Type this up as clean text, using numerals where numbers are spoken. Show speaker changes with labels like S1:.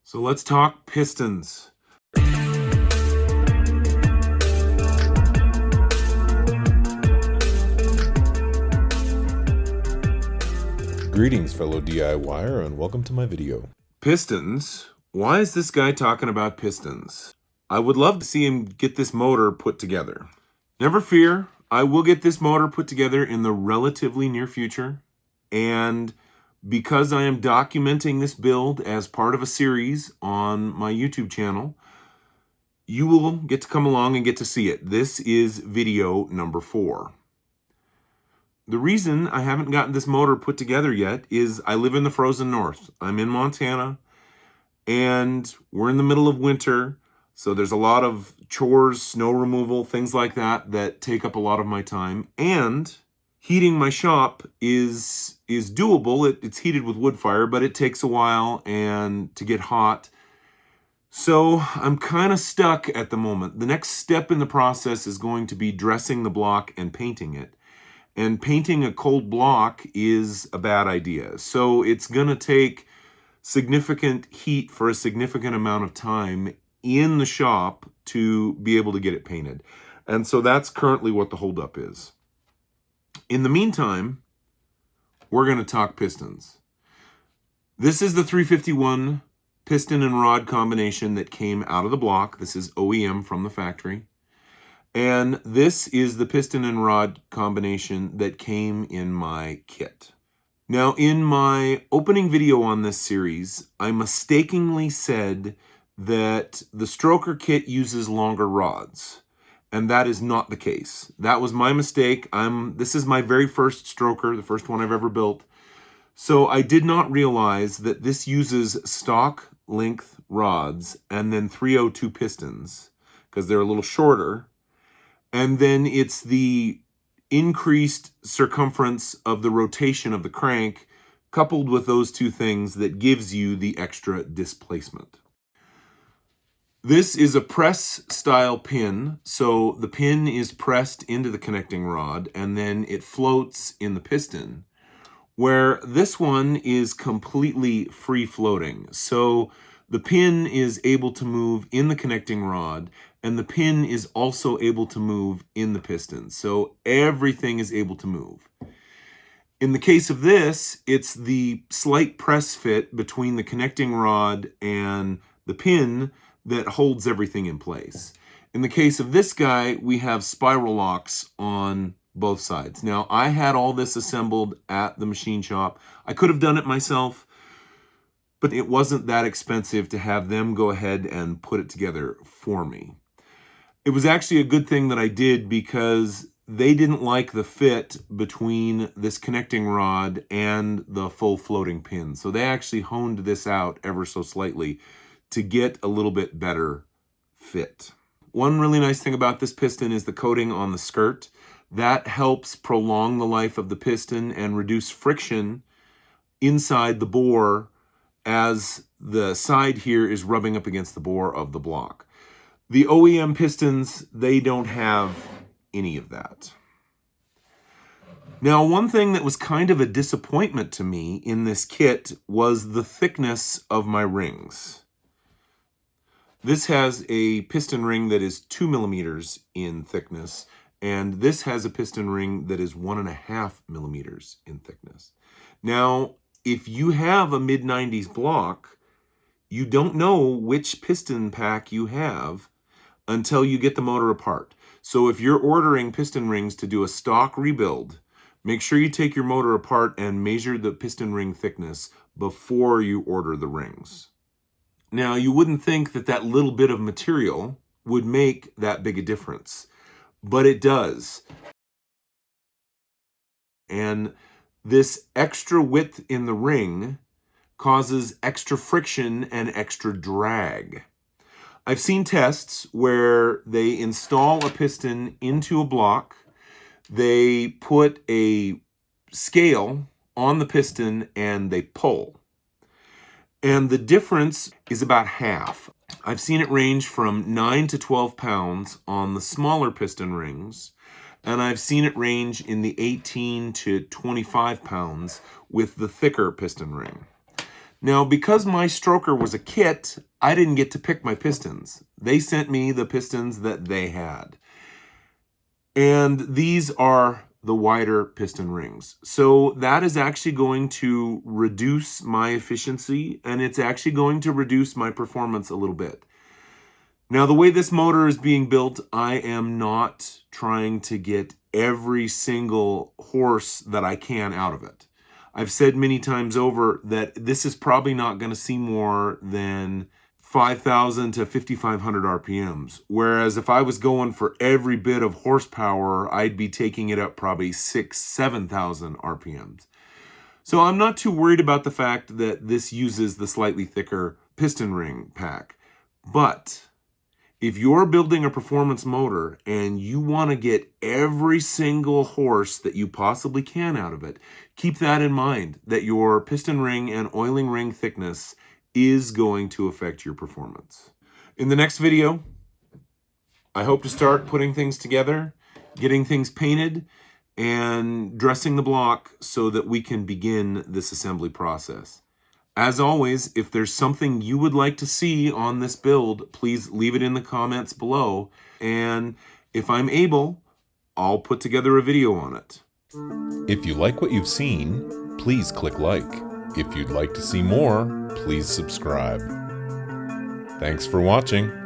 S1: So let's talk pistons.
S2: Greetings, fellow DIYer, and welcome to my video.
S1: Pistons? Why is this guy talking about pistons? I would love to see him get this motor put together. Never fear, I will get this motor put together in the relatively near future. And because I am documenting this build as part of a series on my YouTube channel, you will get to come along and get to see it. This is video number 4. The reason I haven't gotten this motor put together yet is I live in the frozen north. I'm in Montana, and we're in the middle of winter, so there's a lot of chores, snow removal, things like that take up a lot of my time. And heating my shop is doable. It's heated with wood fire, but it takes a while and to get hot. So I'm kind of stuck at the moment. The next step in the process is going to be dressing the block and painting it. And painting a cold block is a bad idea. So it's going to take significant heat for a significant amount of time in the shop to be able to get it painted. And so that's currently what the holdup is. In the meantime, we're going to talk pistons. This is the 351 piston and rod combination that came out of the block. This is OEM from the factory. And this is the piston and rod combination that came in my kit. Now, in my opening video on this series, I mistakenly said that the stroker kit uses longer rods. And that is not the case. That was my mistake. This is my very first stroker, the first one I've ever built. So I did not realize that this uses stock length rods and then 302 pistons because they're a little shorter. And then it's the increased circumference of the rotation of the crank coupled with those two things that gives you the extra displacement. This is a press style pin. So the pin is pressed into the connecting rod and then it floats in the piston, where this one is completely free floating. So the pin is able to move in the connecting rod and the pin is also able to move in the piston. So everything is able to move. In the case of this, it's the slight press fit between the connecting rod and the pin that holds everything in place. In the case of this guy, we have spiral locks on both sides. Now, I had all this assembled at the machine shop. I could have done it myself, but it wasn't that expensive to have them go ahead and put it together for me. It was actually a good thing that I did because they didn't like the fit between this connecting rod and the full floating pin. So they actually honed this out ever so slightly to get a little bit better fit. One really nice thing about this piston is the coating on the skirt. That helps prolong the life of the piston and reduce friction inside the bore as the side here is rubbing up against the bore of the block. The OEM pistons, they don't have any of that. Now, one thing that was kind of a disappointment to me in this kit was the thickness of my rings. This has a piston ring that is 2 millimeters in thickness, and this has a piston ring that is 1.5 millimeters in thickness. Now, if you have a mid-90s block, you don't know which piston pack you have until you get the motor apart. So if you're ordering piston rings to do a stock rebuild, make sure you take your motor apart and measure the piston ring thickness before you order the rings. Now, you wouldn't think that that little bit of material would make that big a difference, but it does. And this extra width in the ring causes extra friction and extra drag. I've seen tests where they install a piston into a block, they put a scale on the piston and they pull. And the difference is about half. I've seen it range from 9 to 12 pounds on the smaller piston rings, and I've seen it range in the 18 to 25 pounds with the thicker piston ring. Now, because my stroker was a kit, I didn't get to pick my pistons. They sent me the pistons that they had. And these are the wider piston rings. So that is actually going to reduce my efficiency, and it's actually going to reduce my performance a little bit. Now, the way this motor is being built, I am not trying to get every single horse that I can out of it. I've said many times over that this is probably not going to see more than 5,000 to 5,500 RPMs. Whereas if I was going for every bit of horsepower, I'd be taking it up probably 6,000, 7,000 RPMs. So I'm not too worried about the fact that this uses the slightly thicker piston ring pack. But if you're building a performance motor and you want to get every single horse that you possibly can out of it, keep that in mind, that your piston ring and oiling ring thickness is going to affect your performance. In the next video, I hope to start putting things together, getting things painted, and dressing the block so that we can begin this assembly process. As always, if there's something you would like to see on this build, please leave it in the comments below. And if I'm able, I'll put together a video on it.
S2: If you like what you've seen, please click like. If you'd like to see more, please subscribe. Thanks for watching.